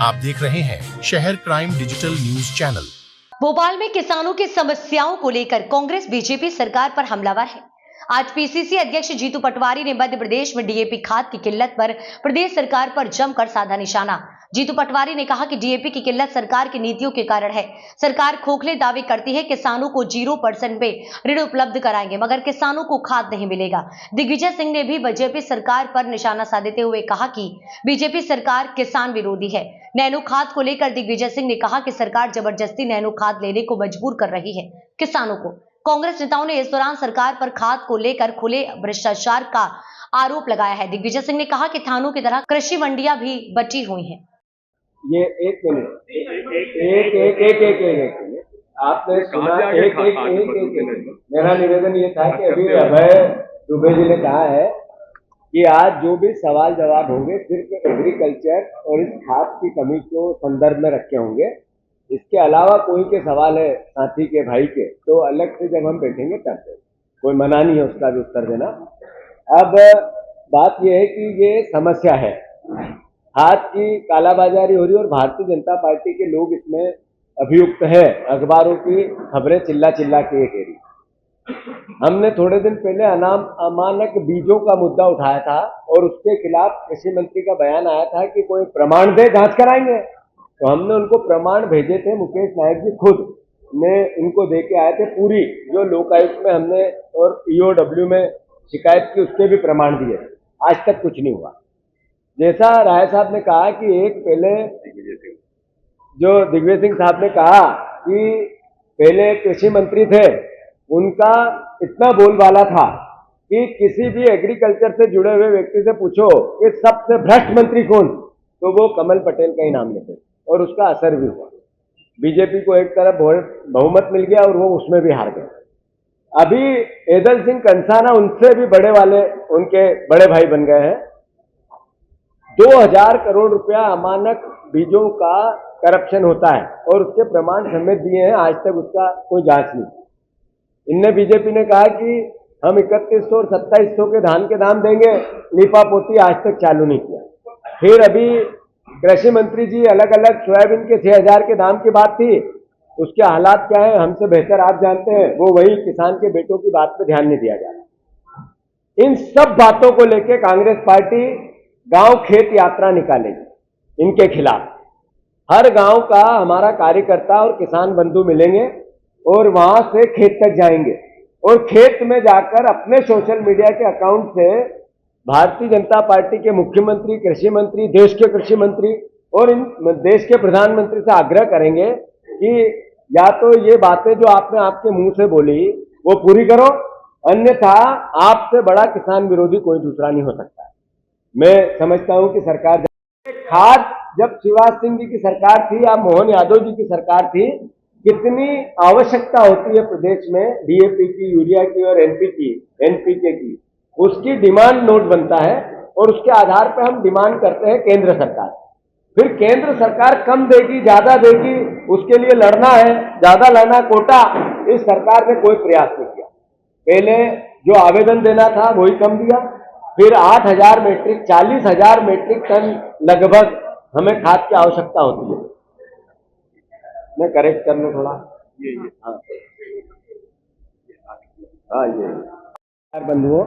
आप देख रहे हैं शहर crime digital news channel. Bhopal में किसानों की समस्याओं को लेकर कांग्रेस बीजेपी सरकार पर हमलावर है। आज पीसीसी अध्यक्ष जीतू पटवारी ने मध्य प्रदेश में डीएपी खाद की किल्लत पर प्रदेश सरकार पर जमकर साधा निशाना। जीतू पटवारी ने कहा कि डीएपी की किल्लत सरकार की नीतियों के कारण है। सरकार खोखले दावे करती है किसानों को 0% पे ऋण उपलब्ध कराएंगे, मगर किसानों को खाद नहीं मिलेगा। दिग्विजय सिंह ने भी बीजेपी सरकार पर निशाना साधते हुए कहा कि बीजेपी सरकार किसान विरोधी है। नैनो खाद को लेकर दिग्विजय सिंह ने कहा कि सरकार जबरदस्ती नैनो खाद लेने को मजबूर कर रही है किसानों को। कांग्रेस नेताओं ने इस दौरान सरकार पर खाद को लेकर खुले भ्रष्टाचार का आरोप लगाया है। दिग्विजय सिंह ने कहा कि थानों की तरह कृषि मंडियां भी बटी हुई हैं। ये एक मिनट आपने सुना, एक मेरा निवेदन ये था कि अभी अभय दुबे जी ने कहा है कि आज जो भी सवाल जवाब होंगे सिर्फ एग्रीकल्चर और इस खाद की कमी को संदर्भ में रखे होंगे। इसके अलावा कोई के सवाल है साथी के भाई के तो अलग से जब हम बैठेंगे तब कोई मना नहीं है उसका भी उत्तर देना। अब बात यह है कि ये समस्या है, खाद की कालाबाजारी हो रही है और भारतीय जनता पार्टी के लोग इसमें अभियुक्त है। अखबारों की खबरें चिल्ला चिल्ला के कह रही। हमने थोड़े दिन पहले अमानक बीजों का मुद्दा उठाया था और उसके खिलाफ कृषि मंत्री का बयान आया था कि कोई प्रमाण दे, जांच कराएंगे। तो हमने उनको प्रमाण भेजे थे, मुकेश नायक जी खुद ने इनको दे के आए थे। पूरी जो लोकायुक्त में हमने और ईओडब्ल्यू में शिकायत की उसके भी प्रमाण दिए। आज तक कुछ नहीं हुआ। जैसा राय साहब ने कहा कि एक पहले जो दिग्विजय सिंह साहब ने कहा कि पहले कृषि मंत्री थे, उनका इतना बोलबाला था कि किसी भी एग्रीकल्चर से जुड़े हुए व्यक्ति से पूछो कि सबसे भ्रष्ट मंत्री कौन, तो वो कमल पटेल का ही नाम लेते और उसका असर भी हुआ। बीजेपी को एक तरफ बहुमत मिल गया और वो उसमें भी हार गए। अभी एदल सिंह कंसाना उनसे भी बड़े वाले उनके बड़े भाई बन गए हैं। 2000 करोड़ रुपया अमानक बीजों का करप्शन होता है और उसके प्रमाण समेत दिए हैं। आज तक उसका कोई जांच नहीं। इनने बीजेपी ने कहा कि हम 3100 और 2700 के धान के दाम देंगे, लीपापोती आज तक चालू नहीं किया। फिर अभी कृषि मंत्री जी अलग अलग सोयाबीन के 6000 के दाम की बात थी, उसके हालात क्या है हमसे बेहतर आप जानते हैं। वो वही किसान के बेटों की बात पे ध्यान नहीं दिया जा रहा। इन सब बातों को लेकर कांग्रेस पार्टी गांव खेत यात्रा निकालेगी इनके खिलाफ। हर गांव का हमारा कार्यकर्ता और किसान बंधु मिलेंगे और वहां से खेत तक जाएंगे और खेत में जाकर अपने सोशल मीडिया के अकाउंट से भारतीय जनता पार्टी के मुख्यमंत्री, कृषि मंत्री, देश के कृषि मंत्री और इन देश के प्रधानमंत्री से आग्रह करेंगे कि या तो ये बातें जो आपने आपके मुंह से बोली वो पूरी करो, अन्यथा आपसे बड़ा किसान विरोधी कोई दूसरा नहीं हो सकता। मैं समझता हूं कि सरकार खाद जब शिवराज सिंह जी की सरकार थी या मोहन यादव जी की सरकार थी, कितनी आवश्यकता होती है प्रदेश में डीएपी की, यूरिया की और एनपीके की, उसकी डिमांड नोट बनता है और उसके आधार पर हम डिमांड करते हैं केंद्र सरकार। फिर केंद्र सरकार कम देगी ज्यादा देगी, उसके लिए लड़ना है, ज्यादा लाना कोटा, इस सरकार ने कोई प्रयास नहीं किया। पहले जो आवेदन देना था वही कम दिया, फिर 8000 मेट्रिक 40,000 मेट्रिक टन लगभग हमें खाद की आवश्यकता होती है। मैं करेक्ट कर लूं थोड़ा, हाँ ये बंधुओं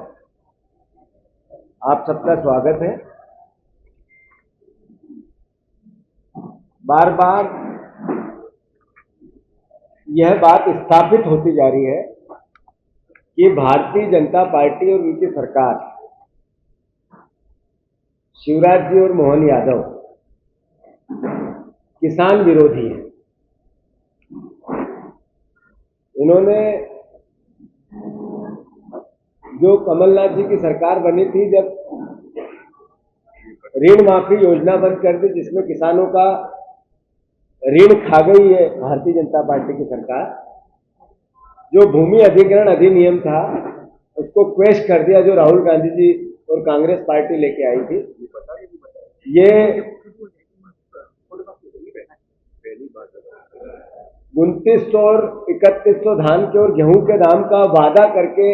आप सबका स्वागत है। बार बार यह बात स्थापित होती जा रही है कि भारतीय जनता पार्टी और उनकी सरकार, शिवराज जी और मोहन यादव किसान विरोधी है। इन्होंने जो कमलनाथ जी की सरकार बनी थी जब ऋण माफी योजना बंद कर दी, जिसमें किसानों का ऋण खा गई है भारतीय जनता पार्टी की सरकार। जो भूमि अधिग्रहण अधिनियम था उसको क्वेश कर दिया, जो राहुल गांधी जी और कांग्रेस पार्टी लेके आई थी। ये 2900 और 3100 धान के और गेहूं के दाम का वादा करके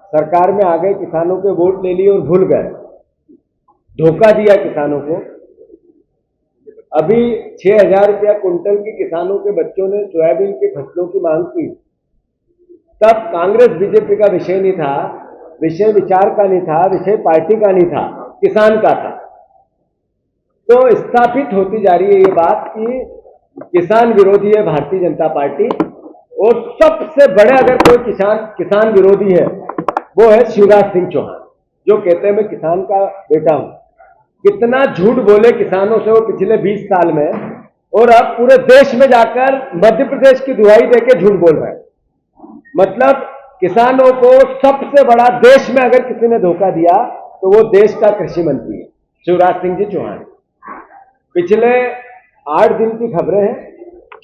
सरकार में आ गए, किसानों के वोट ले लिए और भूल गए, धोखा दिया किसानों को। अभी 6,000 रुपया कुंटल की किसानों के बच्चों ने सोयाबीन की फसलों की मांग की, तब कांग्रेस बीजेपी का विषय नहीं था, विषय विचार का नहीं था, विषय पार्टी का नहीं था, किसान का था। तो स्थापित होती जा रही है ये बात कि किसान विरोधी है भारतीय जनता पार्टी, और सबसे बड़े अगर कोई किसान विरोधी है वो है शिवराज सिंह चौहान, जो कहते हैं मैं किसान का बेटा हूं। कितना झूठ बोले किसानों से वो पिछले 20 साल में, और अब पूरे देश में जाकर मध्य प्रदेश की दुहाई देके झूठ बोल रहे हैं। मतलब किसानों को सबसे बड़ा देश में अगर किसी ने धोखा दिया तो वो देश का कृषि मंत्री है, शिवराज सिंह जी चौहान। पिछले 8 दिन की खबरें हैं,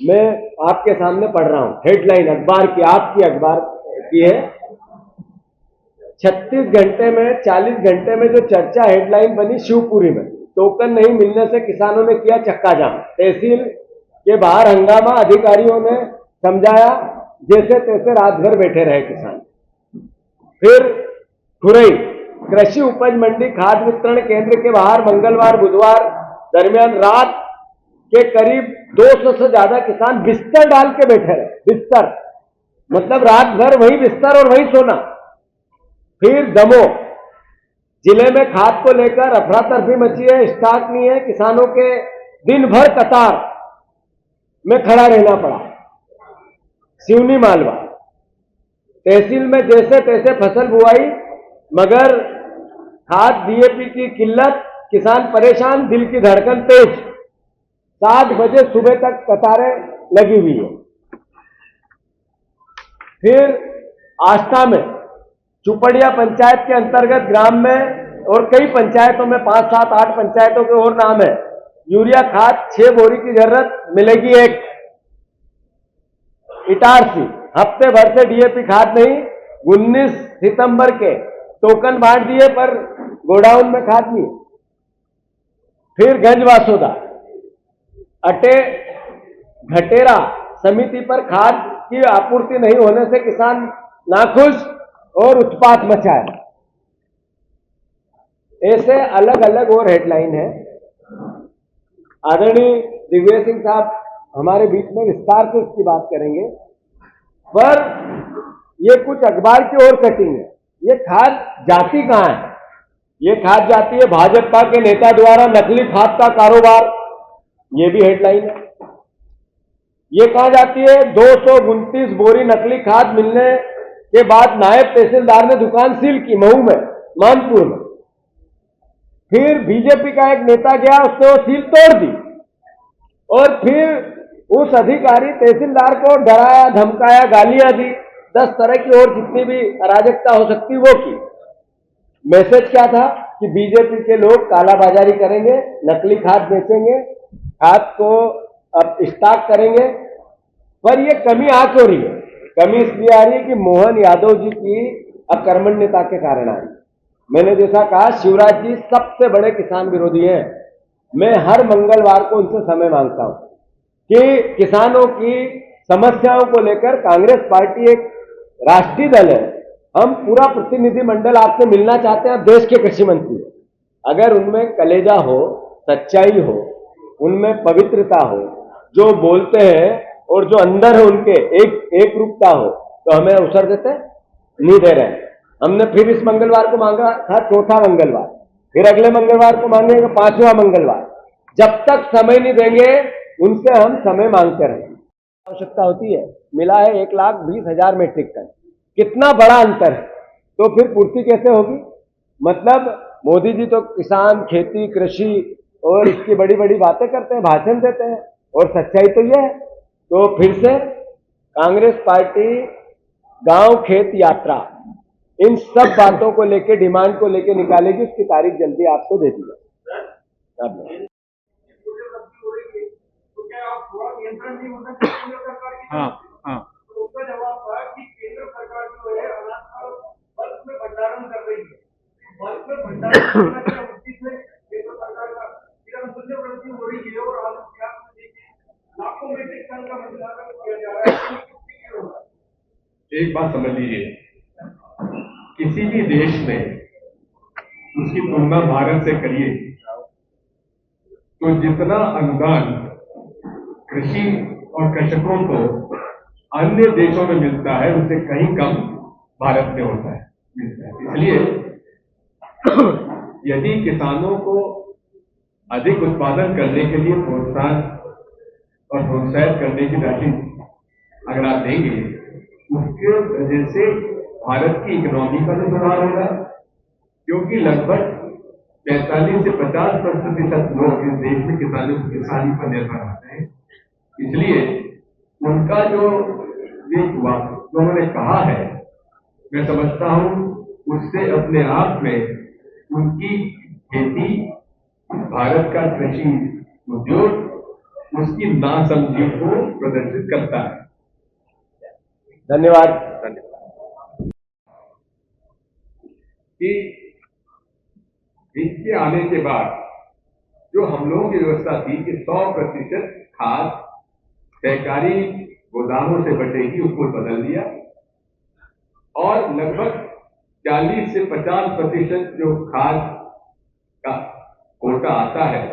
मैं आपके सामने पढ़ रहा हूं, हेडलाइन अखबार की, आपकी अखबार की है। 36 घंटे में 40 घंटे में जो चर्चा हेडलाइन बनी शिवपुरी में, टोकन नहीं मिलने से किसानों ने किया चक्का जाम, तहसील के बाहर हंगामा, अधिकारियों ने समझाया, जैसे तैसे रात भर बैठे रहे किसान। फिर खुरई कृषि उपज मंडी खाद वितरण केंद्र के बाहर मंगलवार बुधवार दरमियान रात के करीब 200 से ज्यादा किसान बिस्तर डाल के बैठे रहे, बिस्तर मतलब रात भर वही बिस्तर और वही सोना। फिर दमोह जिले में खाद को लेकर अफरा तफरी मची है, स्टॉक नहीं है, किसानों के दिन भर कतार में खड़ा रहना पड़ा। सिवनी मालवा तहसील में जैसे तैसे फसल बुआई, मगर खाद डीएपी की किल्लत, किसान परेशान, दिल की धड़कन तेज। 7 बजे सुबह तक कतारें लगी हुई है। फिर आष्टा में चुपड़िया पंचायत के अंतर्गत ग्राम में और कई पंचायतों में 5, 7, 8 पंचायतों के और नाम है, यूरिया खाद 6 बोरी की जरूरत मिलेगी एक। इटारसी हफ्ते भर से डीएपी खाद नहीं, 19 सितंबर के टोकन बांट दिए पर गोडाउन में खाद नहीं। फिर गंजवासोदा अटे घटेरा समिति पर खाद की आपूर्ति नहीं होने से किसान नाखुश और उत्पात मचा है। ऐसे अलग अलग और हेडलाइन है। आदरणीय दिग्विजय सिंह साहब हमारे बीच में विस्तार से इसकी बात करेंगे, पर ये कुछ अखबार की और कटिंग है। ये खाद जाती कहां है? ये खाद जाती है भाजपा के नेता द्वारा नकली खाद का कारोबार, ये भी हेडलाइन है। ये कहां जाती है? 229 बोरी नकली खाद मिलने के बाद नायब तहसीलदार ने दुकान सील की महू में, मानपुर में। फिर बीजेपी का एक नेता गया, उसने वो सील तोड़ दी, और फिर उस अधिकारी तहसीलदार को डराया, धमकाया, गालियां दी, 10 तरह की और जितनी भी अराजकता हो सकती वो की। मैसेज क्या था कि बीजेपी के लोग कालाबाजारी करेंगे, नकली खाद बेचेंगे, खाद को अब स्टॉक करेंगे। पर ये कमी आ क्यों रही है? कमी इसलिए आ रही है कि मोहन यादव जी की अकर्मण्यता के कारण आ रही है। मैंने जैसा कहा, शिवराज जी सबसे बड़े किसान विरोधी हैं। मैं हर मंगलवार को उनसे समय मांगता हूं कि किसानों की समस्याओं को लेकर कांग्रेस पार्टी एक राष्ट्रीय दल है, हम पूरा प्रतिनिधिमंडल आपसे मिलना चाहते हैं। आप देश के कृषि मंत्री, अगर उनमें कलेजा हो, सच्चाई हो, उनमें पवित्रता हो, जो बोलते हैं और जो अंदर है उनके एक रूपता हो, तो हमें अवसर देते नहीं दे रहे हैं। हमने फिर इस मंगलवार को मांगा था 4था मंगलवार, फिर अगले मंगलवार को मांगेंगे 5वां मंगलवार। जब तक समय नहीं देंगे उनसे हम समय मांगते रहेंगे। आवश्यकता होती है, मिला है 1,20,000 मीट्रिक टन, कितना बड़ा अंतर है, तो फिर पूर्ति कैसे होगी? मतलब मोदी जी तो किसान, खेती, कृषि और इसकी बड़ी बड़ी बातें करते हैं, भाषण देते हैं, और सच्चाई तो यह है। तो फिर से कांग्रेस पार्टी गांव खेत यात्रा, इन सब बातों को लेके, डिमांड को लेके निकालेगी, उसकी तारीख जल्दी आपको दे दी जाएगी। हाँ हाँ तो उसका जवाब था कि केंद्र सरकार जो है अनाज का बल्क में भंडारण कर रही है। बल्क में भंडारण करना क्या उद्देश्य है केंद्र सरकार का? इधर मूल्य वृद्धि हो रही है और आलू प्याज में देखिए लाखों मीट्रिक टन का भंडारण किया जा रहा है। एक बात समझ लीजिए, किसी भी देश में उसकी तुलना भारत से करिए तो जितना अनुदान कृषि और कृषकों को अन्य देशों में मिलता है उससे कहीं कम भारत में होता है मिलता है। इसलिए यदि किसानों को अधिक उत्पादन करने के लिए प्रोत्साहन और प्रोत्साहित करने की राशि अगर आप देंगे, उसके वजह से भारत की इकोनॉमी का भी सुधार होगा, क्योंकि लगभग 45 से 50% लोग इस देश में किसानी पर निर्भर होते हैं। इसलिए उनका जो ये हुआ जो उन्होंने कहा है, मैं समझता हूं उससे अपने आप में उनकी खेती, भारत का कृषि उद्योग, उसकी नासमझी को प्रदर्शित करता है। धन्यवाद। कि इसके आने के बाद जो हम लोगों की व्यवस्था थी कि 100% खाद सहकारी गोदामों से बटेगी, उसको बदल दिया और लगभग 40 से 50% जो खाद का कोटा आता है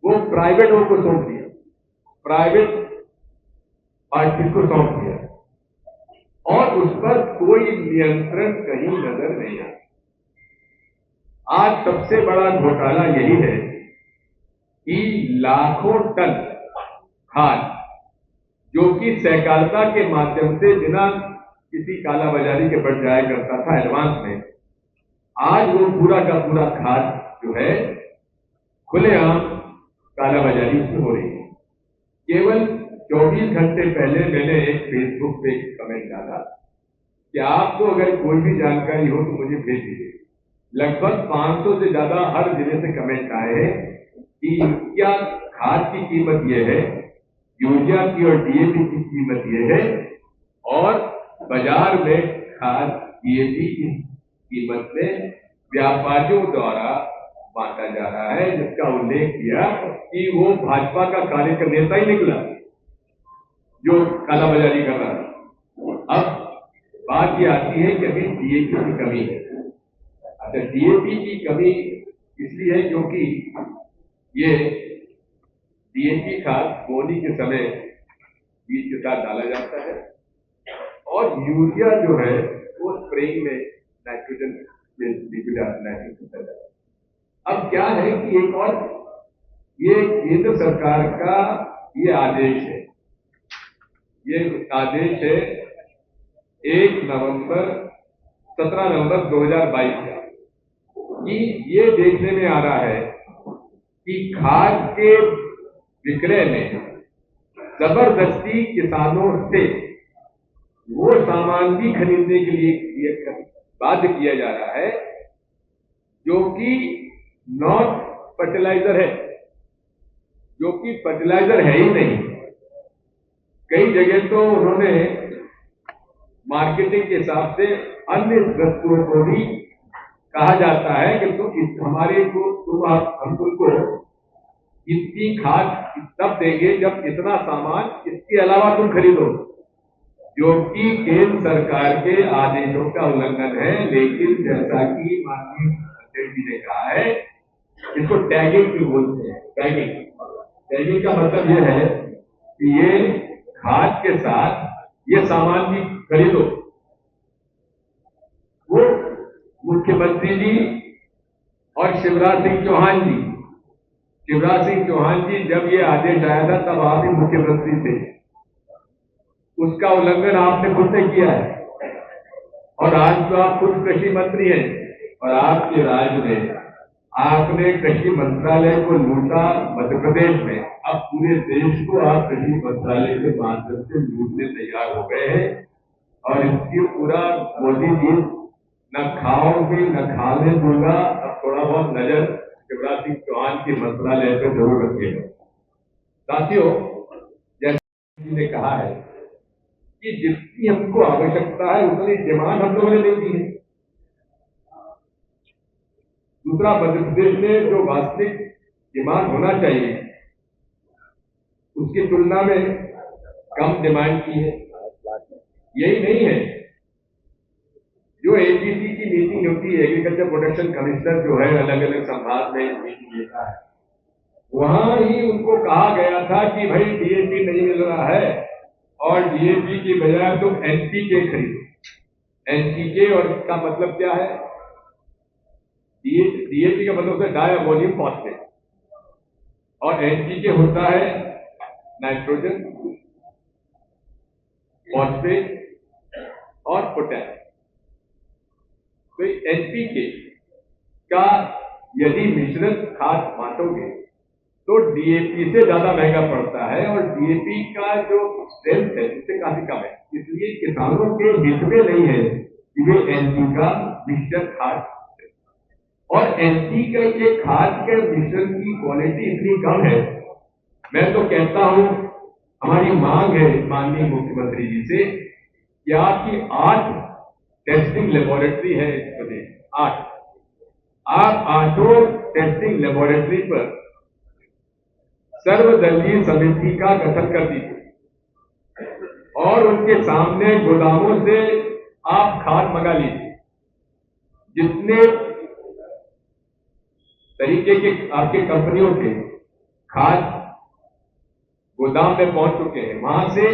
वो प्राइवेटों को सौंप दिया, प्राइवेट पार्टी को सौंप दिया और उस पर कोई नियंत्रण कहीं नजर नहीं आता। आज सबसे बड़ा घोटाला यही है कि लाखों टन खाद जो कि सहकारिता के माध्यम से बिना किसी कालाबाजारी के बढ़ जाया करता था एडवांस में, आज वो पूरा का पूरा खाद जो है खुलेआम कालाबाजारी उसमें हो रही है। केवल 24 घंटे पहले मैंने एक फेसबुक पे कमेंट डाला कि आपको अगर कोई भी जानकारी हो तो मुझे भेज दीजिए। लगभग 500 से ज्यादा हर जिले से कमेंट आए हैं कि क्या खाद की कीमत यह है, यूरिया की और डीएपी की कीमत यह है और बाजार में खाद डीएपी की कीमत में व्यापारियों द्वारा बांटा जा रहा है, जिसका उल्लेख किया कि वो भाजपा का कार्यकर्ता ही निकला जो कालाबाजारी कर रहा है। अब बात ये आती है कि अभी डीएपी की कमी है। अच्छा, डीएपी की कमी इसलिए है क्योंकि ये डीएपी खाद बोनी के समय बीज के साथ डाला जाता है और यूरिया जो है वो स्प्रेइंग में नाइट्रोजन में लिक्विड नाइट्रोजन। अब क्या है कि एक और ये केंद्र सरकार का ये आदेश है, ये आदेश है 17 नवंबर 2022 का, कि ये देखने में आ रहा है कि खाद के विक्रय में जबरदस्ती किसानों से वो सामान भी खरीदने के लिए बाध्य किया जा रहा है जो कि नॉन फर्टिलाइजर है, जो कि फर्टिलाइजर है ही नहीं। कई जगह तो उन्होंने मार्केटिंग के हिसाब से अन्य वस्तुओं को भी कहा जाता है कि तुम हमारे को हम तुमको इतनी खाद तब देंगे जब इतना सामान इसके अलावा तुम खरीदो, जो कि केंद्र सरकार के आदेशों का उल्लंघन है। लेकिन जैसा कि माननीय अध्यक्ष जी ने कहा है, इसको टैगिंग भी बोलते हैं। टैगिंग का मतलब यह है कि ये खाद के साथ ये सामान भी खरीदो। वो मुख्यमंत्री जी और शिवराज सिंह चौहान जी जब ये आदेश आया था तब आप ही मुख्यमंत्री थे, उसका उल्लंघन आपने खुद से किया है और आज तो आप खुद कृषि मंत्री हैं और आपके राज्य में आपने कृषि मंत्रालय को लूटा मध्य प्रदेश में। अब पूरे देश को आप कृषि मंत्रालय के माध्यम से लूटने तैयार हो गए हैं और इसकी पूरा मोदी जी न खाओगे न खाने दूंगा। अब थोड़ा बहुत नजर शिवराज सिंह चौहान के मंत्रालय पर जरूर रखिएगा। साथियों, जैसे जी ने कहा है कि जितनी हमको आवश्यकता है उतनी डिमांड हम लोगों ने नहीं की है। दूसरा, मध्य प्रदेश में जो वास्तविक डिमांड होना चाहिए उसकी तुलना में कम डिमांड की है। यही नहीं है, जो एपीसी की मीटिंग होती है, एग्रीकल्चर प्रोडक्शन कमिश्नर जो है अलग अलग संभाग में मीटिंग लेता है, वहां ही उनको कहा गया था कि भाई डीएपी नहीं मिल रहा है और डीएपी की बजाय तुम एनपीके खरीदो। एनपीके और इसका मतलब क्या है? डीएपी का मतलब है डाई अमोनियम फॉस्फेट और एनपीके होता है नाइट्रोजन, फॉस्फेट और पोटैश। तो एनपीके का यदि मिश्रण खाद बांटोगे तो डीएपी से ज्यादा महंगा पड़ता है और डीएपी का जो स्ट्रेंथ है उससे काफी कम है। इसलिए किसानों के हित में नहीं है कि वे एनपी का मिश्रण खाद, और एनपी के खाद के मिश्रण की क्वालिटी इतनी कम है, मैं तो कहता हूं हमारी मांग है माननीय मुख्यमंत्री जी से कि आपकी 8 टेस्टिंग लेबोरेटरी है इस प्रदेश, 8, आप 8 टेस्टिंग लेबोरेटरी पर सर्वदलीय समिति का गठन कर दीजिए और उनके सामने गोदामों से आप खाद मंगा लीजिए। जितने तरीके के आपके कंपनियों के खाद गोदाम में पहुंच चुके हैं, वहां से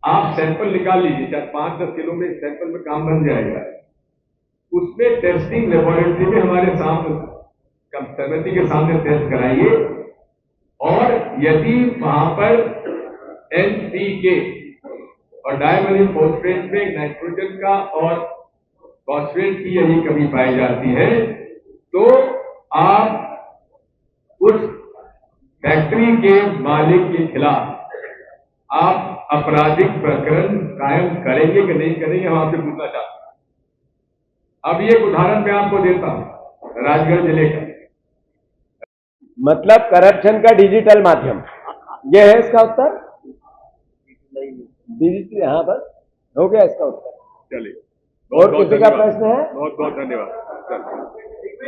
आप सैंपल निकाल लीजिए, चाहे 5-10 किलो में सैंपल में काम बन जाएगा। उसमें टेस्टिंग लेबोरेटरी में हमारे सामने समिति के सामने टेस्ट कराइए और यदि वहां पर एनपीके और डायमोनियम फॉस्फेट में नाइट्रोजन का और फॉस्फेट की यदि कमी पाई जाती है तो आप उस फैक्ट्री के मालिक के खिलाफ आप आपराधिक प्रकरण कायम करेंगे कि नहीं करेंगे, हम आपसे पूछना चाहते हैं। अब ये एक उदाहरण मैं आपको देता हूं राजगढ़ जिले का। मतलब करप्शन का डिजिटल माध्यम, ये है इसका उत्तर। डिजिटल, हाँ बस हो गया इसका उत्तर। चलिए, और किसी का प्रश्न है? बहुत बहुत धन्यवाद।